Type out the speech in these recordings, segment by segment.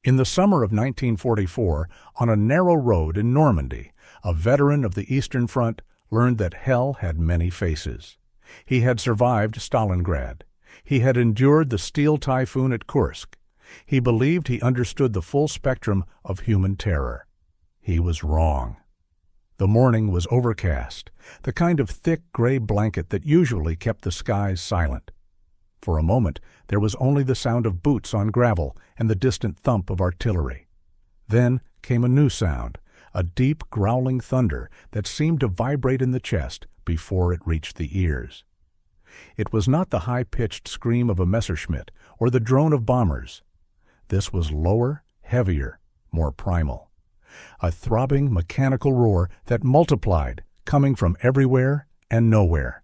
In the summer of 1944, on a narrow road in Normandy, a veteran of the Eastern Front learned that hell had many faces. He had survived Stalingrad. He had endured the steel typhoon at Kursk. He believed he understood the full spectrum of human terror. He was wrong. The morning was overcast, the kind of thick gray blanket that usually kept the skies silent. For a moment, there was only the sound of boots on gravel and the distant thump of artillery. Then came a new sound, a deep, growling thunder that seemed to vibrate in the chest before it reached the ears. It was not the high-pitched scream of a Messerschmitt or the drone of bombers. This was lower, heavier, more primal. A throbbing, mechanical roar that multiplied, coming from everywhere and nowhere.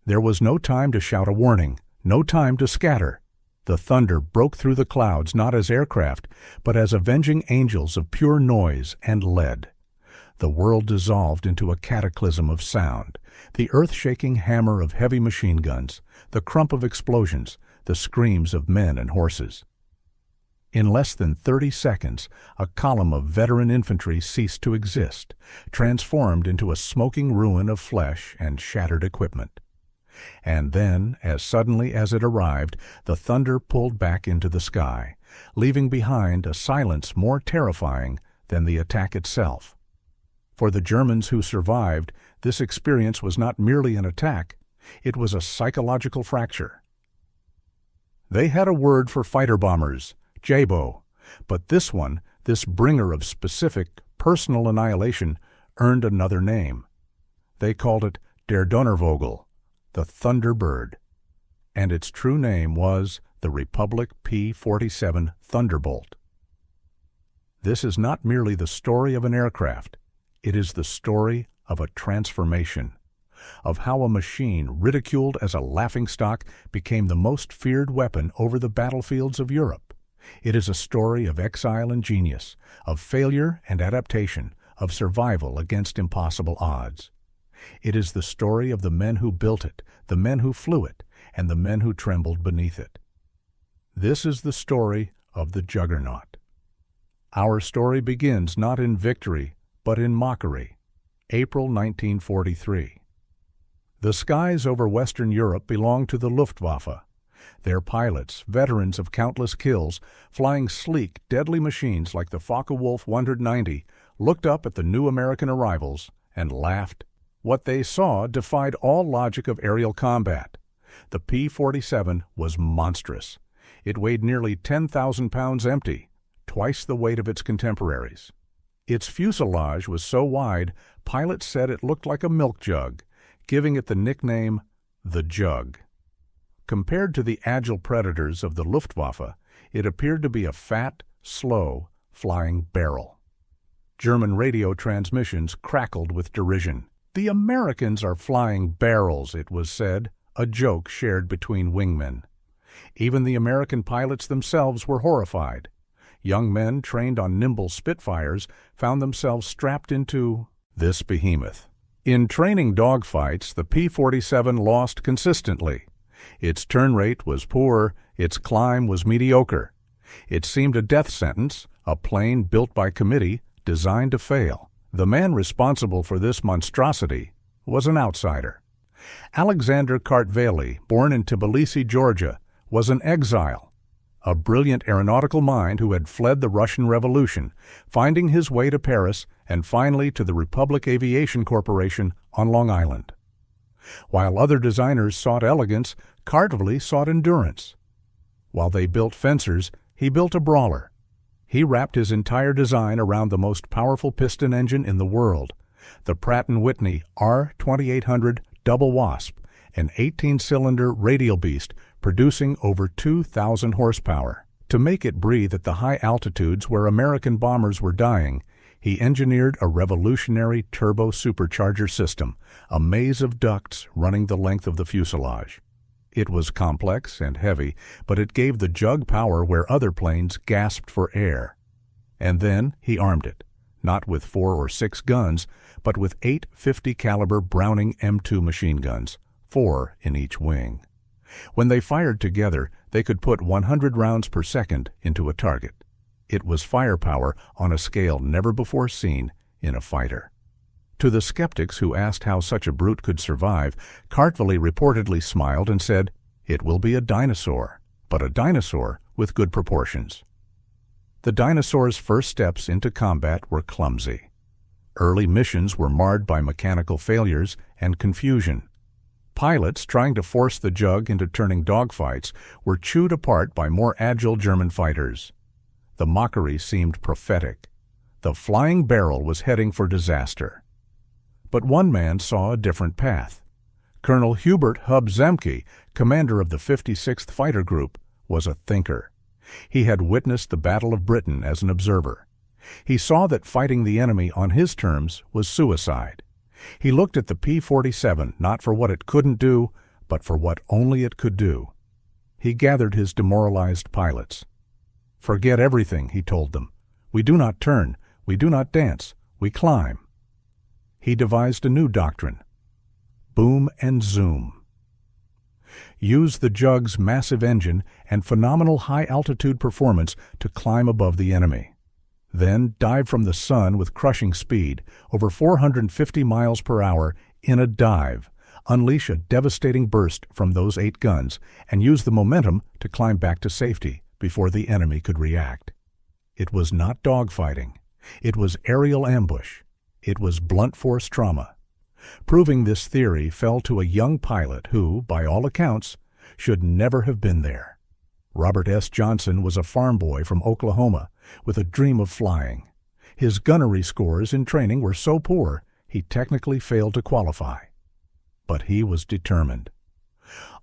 There was no time to shout a warning, no time to scatter. The thunder broke through the clouds not as aircraft, but as avenging angels of pure noise and lead. The world dissolved into a cataclysm of sound, the earth-shaking hammer of heavy machine guns, the crump of explosions, the screams of men and horses. In less than 30 seconds, a column of veteran infantry ceased to exist, transformed into a smoking ruin of flesh and shattered equipment. And then, as suddenly as it arrived, the thunder pulled back into the sky, leaving behind a silence more terrifying than the attack itself. For the Germans who survived, this experience was not merely an attack, it was a psychological fracture. They had a word for fighter bombers, Jabo, but this one, this bringer of specific, personal annihilation, earned another name. They called it der Donnervogel, the Thunderbird, and its true name was the Republic P-47 Thunderbolt. This is not merely the story of an aircraft, it is the story of a transformation, of how a machine ridiculed as a laughingstock became the most feared weapon over the battlefields of Europe. It is a story of exile and genius, of failure and adaptation, of survival against impossible odds. It is the story of the men who built it, the men who flew it, and the men who trembled beneath it. This is the story of the Juggernaut. Our story begins not in victory, but in mockery. April 1943. The skies over Western Europe belonged to the Luftwaffe. Their pilots, veterans of countless kills, flying sleek, deadly machines like the Focke-Wulf 190, looked up at the new American arrivals and laughed. What they saw defied all logic of aerial combat. The P-47 was monstrous. It weighed nearly 10,000 pounds empty, twice the weight of its contemporaries. Its fuselage was so wide, pilots said it looked like a milk jug, giving it the nickname the Jug. Compared to the agile predators of the Luftwaffe, it appeared to be a fat, slow, flying barrel. German radio transmissions crackled with derision. "The Americans are flying barrels," it was said, a joke shared between wingmen. Even the American pilots themselves were horrified. Young men trained on nimble Spitfires found themselves strapped into this behemoth. In training dogfights, the P-47 lost consistently. Its turn rate was poor, its climb was mediocre. It seemed a death sentence, a plane built by committee, designed to fail. The man responsible for this monstrosity was an outsider. Alexander Kartveli, born in Tbilisi, Georgia, was an exile, a brilliant aeronautical mind who had fled the Russian Revolution, finding his way to Paris and finally to the Republic Aviation Corporation on Long Island. While other designers sought elegance, Kartveli sought endurance. While they built fencers, he built a brawler. He wrapped his entire design around the most powerful piston engine in the world, the Pratt & Whitney R2800 Double Wasp, an 18-cylinder radial beast producing over 2,000 horsepower. To make it breathe at the high altitudes where American bombers were dying, he engineered a revolutionary turbo supercharger system, a maze of ducts running the length of the fuselage. It was complex and heavy, but it gave the Jug power where other planes gasped for air. And then he armed it, not with 4 or 6 guns, but with 8 50-caliber Browning M2 machine guns, 4 in each wing. When they fired together, they could put 100 rounds per second into a target. It was firepower on a scale never before seen in a fighter. To the skeptics who asked how such a brute could survive, Kartveli reportedly smiled and said, "It will be a dinosaur, but a dinosaur with good proportions." The dinosaur's first steps into combat were clumsy. Early missions were marred by mechanical failures and confusion. Pilots trying to force the Jug into turning dogfights were chewed apart by more agile German fighters. The mockery seemed prophetic. The flying barrel was heading for disaster. But one man saw a different path. Colonel Hubert Hub Zemke, commander of the 56th Fighter Group, was a thinker. He had witnessed the Battle of Britain as an observer. He saw that fighting the enemy on his terms was suicide. He looked at the P-47 not for what it couldn't do, but for what only it could do. He gathered his demoralized pilots. "Forget everything," he told them. "We do not turn, we do not dance, we climb." He devised a new doctrine: boom and zoom. Use the Jug's massive engine and phenomenal high-altitude performance to climb above the enemy. Then dive from the sun with crushing speed, over 450 miles per hour, in a dive, unleash a devastating burst from those 8 guns, and use the momentum to climb back to safety before the enemy could react. It was not dogfighting. It was aerial ambush. It was blunt force trauma. Proving this theory fell to a young pilot who, by all accounts, should never have been there. Robert S. Johnson was a farm boy from Oklahoma with a dream of flying. His gunnery scores in training were so poor he technically failed to qualify. But he was determined.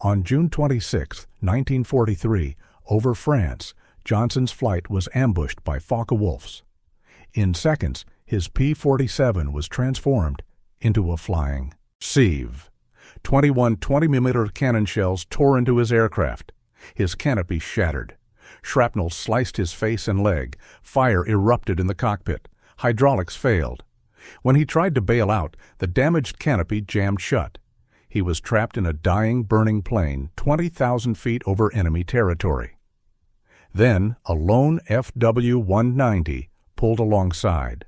On June 26, 1943, over France, Johnson's flight was ambushed by Focke-Wulfs. In seconds, his P-47 was transformed into a flying sieve. 21 20mm cannon shells tore into his aircraft. His canopy shattered. Shrapnel sliced his face and leg. Fire erupted in the cockpit. Hydraulics failed. When he tried to bail out, the damaged canopy jammed shut. He was trapped in a dying, burning plane 20,000 feet over enemy territory. Then a lone FW-190 pulled alongside.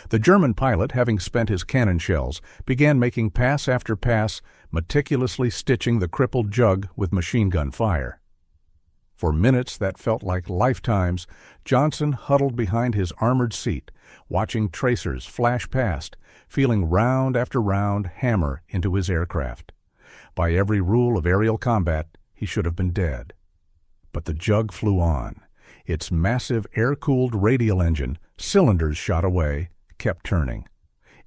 The German pilot, having spent his cannon shells, began making pass after pass, meticulously stitching the crippled Jug with machine gun fire. For minutes that felt like lifetimes, Johnson huddled behind his armored seat, watching tracers flash past, feeling round after round hammer into his aircraft. By every rule of aerial combat, he should have been dead. But the Jug flew on. Its massive air-cooled radial engine, cylinders shot away, kept turning.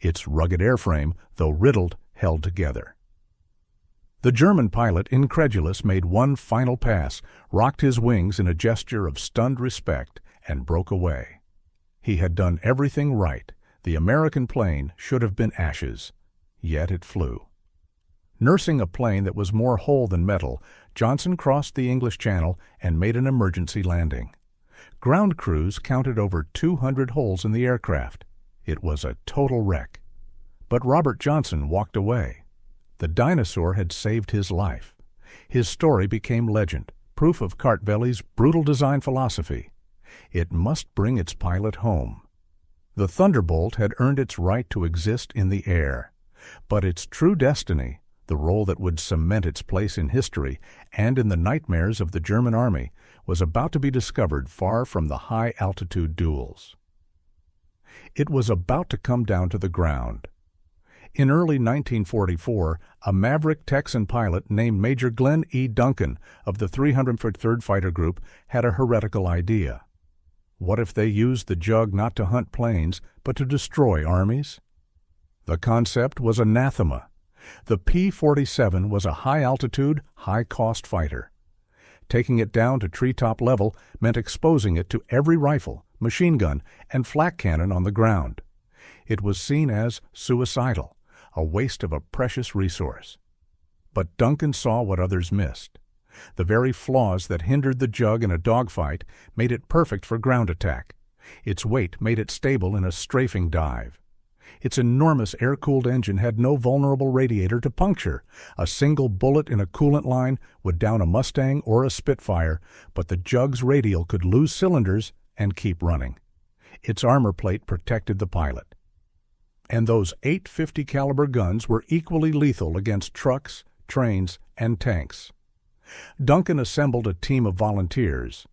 Its rugged airframe, though riddled, held together. The German pilot, incredulous, made one final pass, rocked his wings in a gesture of stunned respect, and broke away. He had done everything right. The American plane should have been ashes. Yet it flew. Nursing a plane that was more whole than metal, Johnson crossed the English Channel and made an emergency landing. Ground crews counted over 200 holes in the aircraft. It was a total wreck. But Robert Johnson walked away. The dinosaur had saved his life. His story became legend, proof of Kartveli's brutal design philosophy. It must bring its pilot home. The Thunderbolt had earned its right to exist in the air. But its true destiny, the role that would cement its place in history and in the nightmares of the German army, was about to be discovered far from the high-altitude duels. It was about to come down to the ground. In early 1944, a maverick Texan pilot named Major Glenn E. Duncan of the 303rd Fighter Group had a heretical idea. What if they used the Jug not to hunt planes, but to destroy armies? The concept was anathema. The P-47 was a high-altitude, high-cost fighter. Taking it down to treetop level meant exposing it to every rifle, machine gun, and flak cannon on the ground. It was seen as suicidal, a waste of a precious resource. But Duncan saw what others missed. The very flaws that hindered the Jug in a dogfight made it perfect for ground attack. Its weight made it stable in a strafing dive. Its enormous air-cooled engine had no vulnerable radiator to puncture. A single bullet in a coolant line would down a Mustang or a Spitfire, but the Jug's radial could lose cylinders and keep running. Its armor plate protected the pilot. And those 850 caliber guns were equally lethal against trucks, trains, and tanks. Duncan assembled a team of volunteers.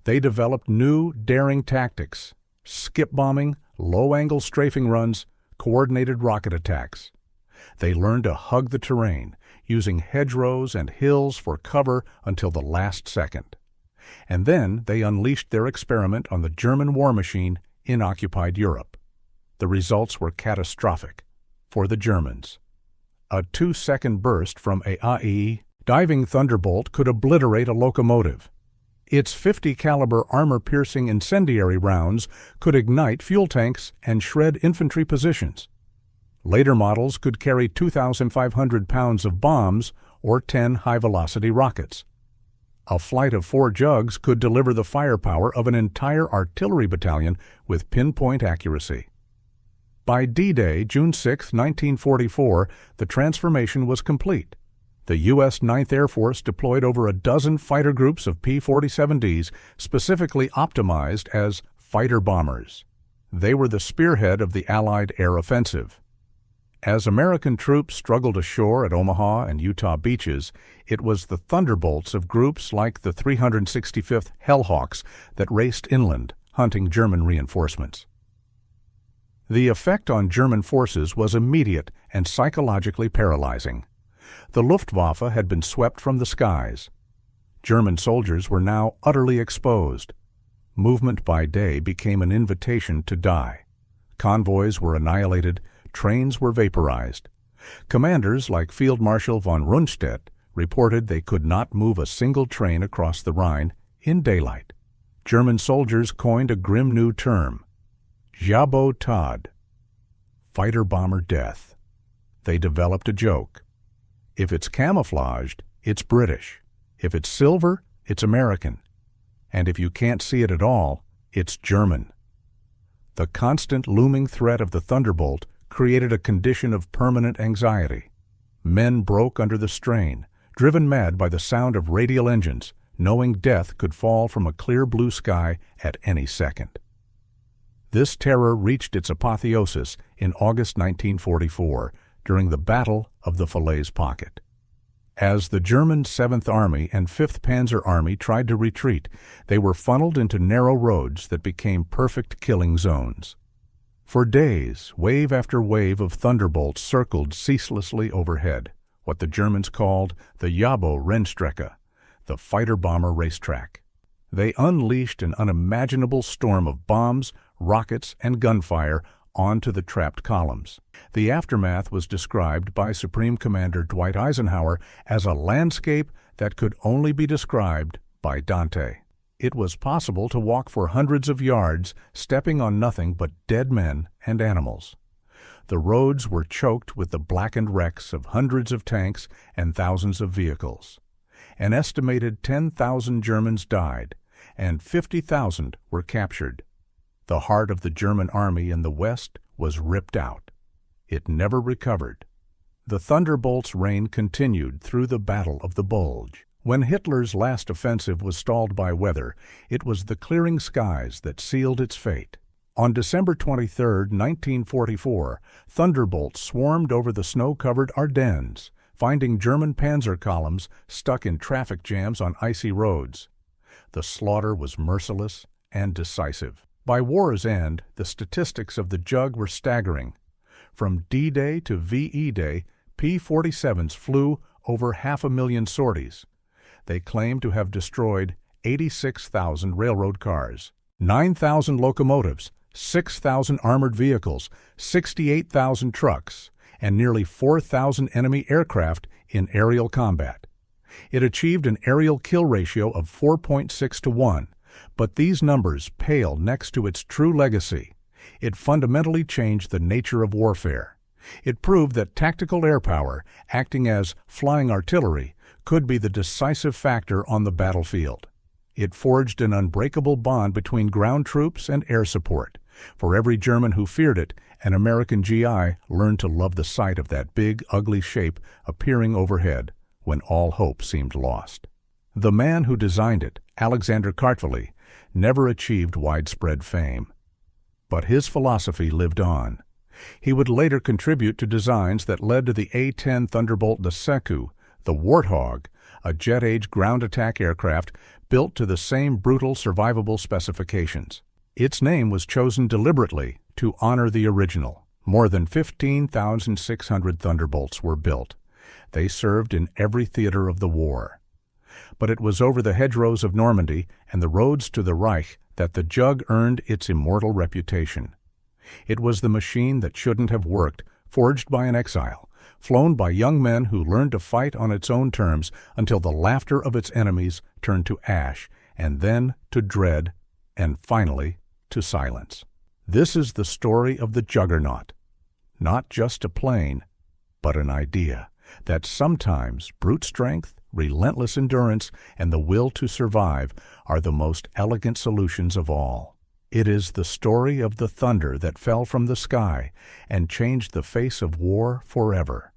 They developed new, daring tactics: skip bombing, low-angle strafing runs, coordinated rocket attacks. They learned to hug the terrain, using hedgerows and hills for cover until the last second. And then they unleashed their experiment on the German war machine in occupied Europe. The results were catastrophic for the Germans. A 2-second burst from a diving Thunderbolt could obliterate a locomotive. Its 50 caliber armor-piercing incendiary rounds could ignite fuel tanks and shred infantry positions. Later models could carry 2,500 pounds of bombs or 10 high-velocity rockets. A flight of 4 jugs could deliver the firepower of an entire artillery battalion with pinpoint accuracy. By D-Day, June 6, 1944, the transformation was complete. The U.S. 9th Air Force deployed over a dozen fighter groups of P-47Ds specifically optimized as fighter bombers. They were the spearhead of the Allied air offensive. As American troops struggled ashore at Omaha and Utah beaches, it was the Thunderbolts of groups like the 365th Hellhawks that raced inland, hunting German reinforcements. The effect on German forces was immediate and psychologically paralyzing. The Luftwaffe had been swept from the skies. German soldiers were now utterly exposed. Movement by day became an invitation to die. Convoys were annihilated, trains were vaporized. Commanders like Field Marshal von Rundstedt reported they could not move a single train across the Rhine in daylight. German soldiers coined a grim new term: Jabo Tod, fighter bomber death. They developed a joke. If it's camouflaged, it's British. If it's silver, it's American. And if you can't see it at all, it's German. The constant looming threat of the Thunderbolt created a condition of permanent anxiety. Men broke under the strain, driven mad by the sound of radial engines, knowing death could fall from a clear blue sky at any second. This terror reached its apotheosis in August 1944 during the Battle of the Falaise Pocket. As the German 7th Army and 5th Panzer Army tried to retreat, they were funneled into narrow roads that became perfect killing zones. For days, wave after wave of Thunderbolts circled ceaselessly overhead, what the Germans called the Jabo-Rennstrecke, the fighter-bomber racetrack. They unleashed an unimaginable storm of bombs, rockets, and gunfire onto the trapped columns. The aftermath was described by Supreme Commander Dwight Eisenhower as a landscape that could only be described by Dante. It was possible to walk for hundreds of yards, stepping on nothing but dead men and animals. The roads were choked with the blackened wrecks of hundreds of tanks and thousands of vehicles. An estimated 10,000 Germans died, and 50,000 were captured. The heart of the German army in the West was ripped out. It never recovered. The Thunderbolt's reign continued through the Battle of the Bulge. When Hitler's last offensive was stalled by weather, it was the clearing skies that sealed its fate. On December 23, 1944, Thunderbolts swarmed over the snow-covered Ardennes, finding German panzer columns stuck in traffic jams on icy roads. The slaughter was merciless and decisive. By war's end, the statistics of the Jug were staggering. From D-Day to VE Day, P-47s flew over 500,000 sorties. They claimed to have destroyed 86,000 railroad cars, 9,000 locomotives, 6,000 armored vehicles, 68,000 trucks, and nearly 4,000 enemy aircraft in aerial combat. It achieved an aerial kill ratio of 4.6 to 1, but these numbers pale next to its true legacy. It fundamentally changed the nature of warfare. It proved that tactical air power, acting as flying artillery, could be the decisive factor on the battlefield. It forged an unbreakable bond between ground troops and air support. For every German who feared it, an American GI learned to love the sight of that big, ugly shape appearing overhead when all hope seemed lost. The man who designed it, Alexander Kartveli, never achieved widespread fame. But his philosophy lived on. He would later contribute to designs that led to the A-10 Thunderbolt Seku, the Warthog, a jet-age ground attack aircraft built to the same brutal survivable specifications. Its name was chosen deliberately to honor the original. More than 15,600 Thunderbolts were built. They served in every theater of the war. But it was over the hedgerows of Normandy and the roads to the Reich that the Jug earned its immortal reputation. It was the machine that shouldn't have worked, forged by an exile, flown by young men who learned to fight on its own terms until the laughter of its enemies turned to ash, and then to dread, and finally to silence. This is the story of the Juggernaut. Not just a plane, but an idea that sometimes brute strength, relentless endurance, and the will to survive are the most elegant solutions of all. It is the story of the thunder that fell from the sky and changed the face of war forever.